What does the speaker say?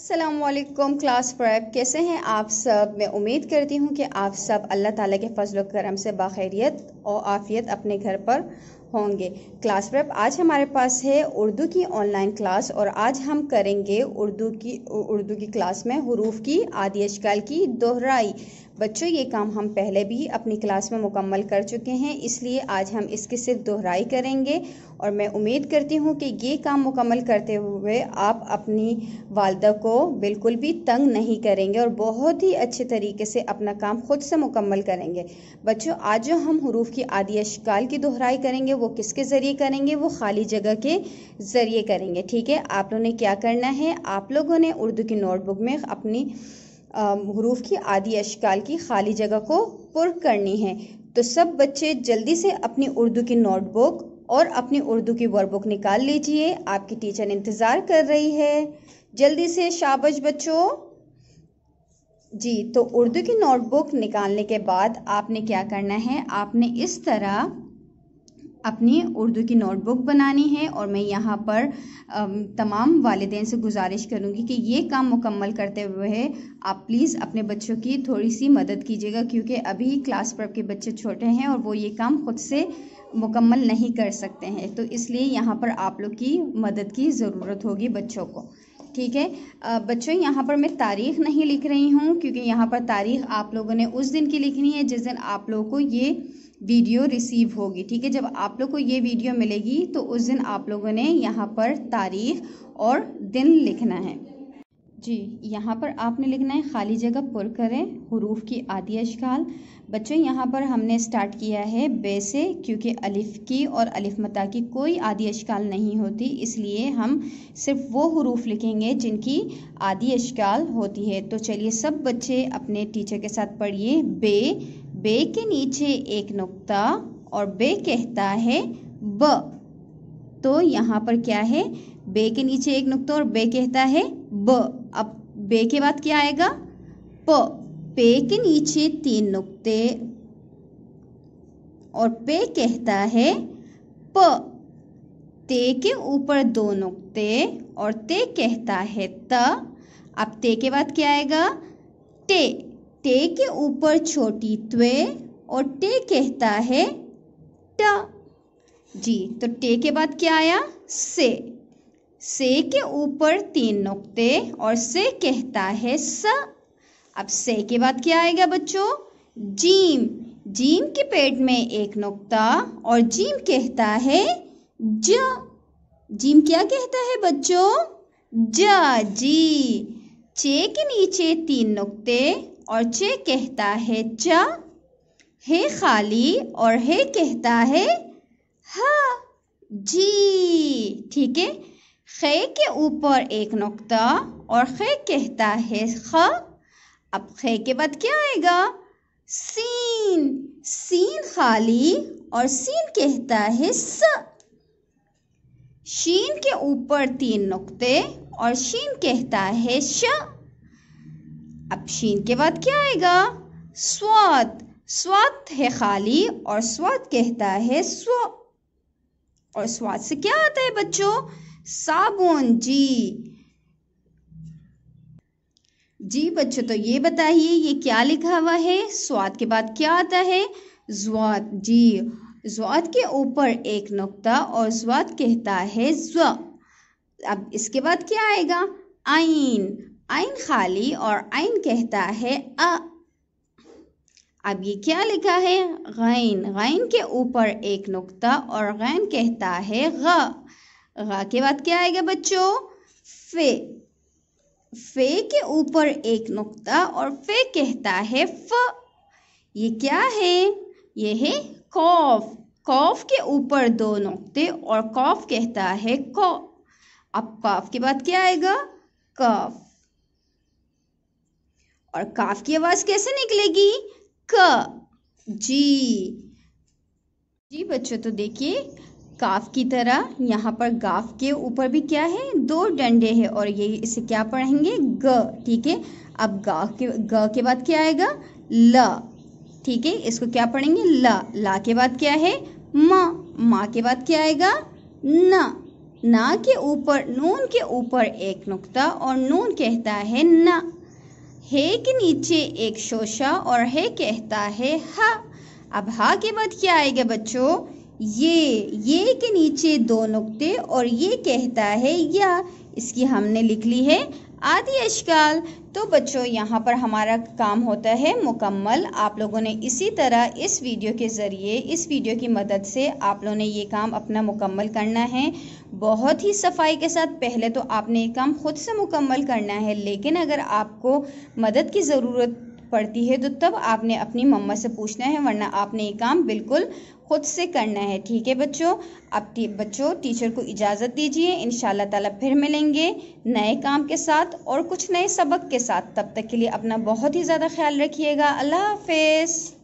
अस्सलामुअलैकुम class prep, कैसे हैं आप सब। मैं उम्मीद करती हूँ कि आप सब अल्लाह ताला के फजल करम से बाखैरियत और आफियत अपने घर पर होंगे। क्लास प्रेप आज हमारे पास है उर्दू की ऑनलाइन क्लास और आज हम करेंगे उर्दू की क्लास में हुरूफ की आदि अशकाल की दोहराई। बच्चों, ये काम हम पहले भी अपनी क्लास में मुकम्मल कर चुके हैं, इसलिए आज हम इसकी सिर्फ दोहराई करेंगे और मैं उम्मीद करती हूँ कि ये काम मुकम्मल करते हुए आप अपनी वालिदा को बिल्कुल भी तंग नहीं करेंगे और बहुत ही अच्छे तरीके से अपना काम खुद से मुकम्मल करेंगे। बच्चों, आज जो हम हुरूफ की आदि अशकाल की दोहराई करेंगे वो किसके ज़रिए करेंगे? वो खाली जगह के ज़रिए करेंगे। ठीक है, आप लोगों ने क्या करना है, आप लोगों ने उर्दू की नोटबुक में अपनी हुरूफ की आदि अशकाल की खाली जगह को पुर करनी है। तो सब बच्चे जल्दी से अपनी उर्दू की नोटबुक और अपनी उर्दू की वर्कबुक निकाल लीजिए, आपकी टीचर इंतज़ार कर रही है। जल्दी से शाबाश बच्चों जी। तो उर्दू की नोटबुक निकालने के बाद आपने क्या करना है, आपने इस तरह अपनी उर्दू की नोटबुक बनानी है और मैं यहाँ पर तमाम वालिदैन से गुजारिश करूँगी कि ये काम मुकम्मल करते हुए आप प्लीज़ अपने बच्चों की थोड़ी सी मदद कीजिएगा, क्योंकि अभी क्लास प्रेप के बच्चे छोटे हैं और वो ये काम खुद से मुकम्मल नहीं कर सकते हैं, तो इसलिए यहाँ पर आप लोग की मदद की ज़रूरत होगी बच्चों को। ठीक है बच्चों, यहाँ पर मैं तारीख़ नहीं लिख रही हूँ, क्योंकि यहाँ पर तारीख़ आप लोगों ने उस दिन की लिखनी है जिस दिन आप लोगों को ये वीडियो रिसीव होगी। ठीक है, जब आप लोग को ये वीडियो मिलेगी तो उस दिन आप लोगों ने यहाँ पर तारीख़ और दिन लिखना है जी। यहाँ पर आपने लिखना है खाली जगह पुर करें हुरूफ की आदि अशकाल। बच्चों, यहाँ पर हमने स्टार्ट किया है बे से, क्योंकि अलिफ की और अलिफ मता की कोई आदि अशकाल नहीं होती, इसलिए हम सिर्फ वो हुरूफ लिखेंगे जिनकी आदि अशकाल होती है। तो चलिए सब बच्चे अपने टीचर के साथ पढ़िए। बे, बे के नीचे एक नुक्ता और बे कहता है ब। तो यहाँ पर क्या है, बे के नीचे एक नुक्ता और बे कहता है ब। अब बे के बाद क्या आएगा? प। पे के नीचे 3 नुक्ते और पे कहता है प। ते के ऊपर 2 नुक्ते और ते कहता है त। अब ते के बाद क्या आएगा? टे। टे के ऊपर छोटी त्वे और टे कहता है ट जी। तो टे के बाद क्या आया? से। से के ऊपर 3 नुक्ते और से कहता है स। अब से के बाद क्या आएगा बच्चों? जीम। जीम के पेट में एक नुक्ता और जीम कहता है ज। जीम क्या कहता है बच्चों? ज जी। चे के नीचे 3 नुक्ते और चे कहता है च। है खाली और है कहता है ह जी। ठीक है, खे के ऊपर एक नुक्ता और खे कहता है ख। अब खे के बाद क्या आएगा? सीन। सीन खाली और सीन कहता है स। शीन के ऊपर 3 नुक्ते और शीन कहता है श। अब शीन के बाद क्या आएगा? स्वाद। स्वाद है खाली और स्वाद कहता है स्व। और स्वाद से क्या आता है बच्चों? साबुन जी। जी बच्चों, तो ये बताइए ये क्या लिखा हुआ है? स्वाद के बाद क्या आता है? ज़्वाद जी। ज़्वाद के ऊपर एक नुक्ता और ज़्वाद कहता है ज़्व। अब इसके बाद क्या आएगा? आइन। आइन खाली और आइन कहता है अ। अब ये क्या लिखा है? गैन। गैन के ऊपर एक नुक्ता और गैन कहता है ग। ग के बाद क्या आएगा बच्चों? फे। फे के ऊपर एक नुक्ता और फे कहता है फ। ये क्या है? ये है कौफ। कौफ के ऊपर 2 नुक्ते और कौफ कहता है कौ। अब कौफ के बाद क्या आएगा? कफ। और काफ की आवाज कैसे निकलेगी? क जी। जी बच्चों, तो देखिए काफ की तरह यहाँ पर गाफ के ऊपर भी क्या है? 2 डंडे हैं और ये इसे क्या पढ़ेंगे? ग। ठीक है, अब ग के बाद क्या आएगा? ल। ठीक है, इसको क्या पढ़ेंगे? ल। ला के बाद क्या है? म। मा के बाद क्या आएगा? न। ना के ऊपर नून के ऊपर एक नुक्ता और नून कहता है ना। हे के नीचे एक शोशा और हे कहता है हा। अब हा के बाद क्या आएगा बच्चों? ये के नीचे दो नुक्ते और ये कहता है या। इसकी हमने लिख ली है आदि अशकाल। तो बच्चों यहाँ पर हमारा काम होता है मुकम्मल। आप लोगों ने इसी तरह इस वीडियो के ज़रिए, इस वीडियो की मदद से आप लोगों ने ये काम अपना मुकम्मल करना है बहुत ही सफाई के साथ। पहले तो आपने ये काम खुद से मुकम्मल करना है, लेकिन अगर आपको मदद की ज़रूरत पड़ती है तो तब आपने अपनी मम्मा से पूछना है, वरना आपने ये काम बिल्कुल खुद से करना है। ठीक है बच्चों? अब बच्चों टीचर को इजाज़त दीजिए। इंशाल्लाह ताला फिर मिलेंगे नए काम के साथ और कुछ नए सबक के साथ। तब तक के लिए अपना बहुत ही ज़्यादा ख्याल रखिएगा। अल्लाह हाफिज़।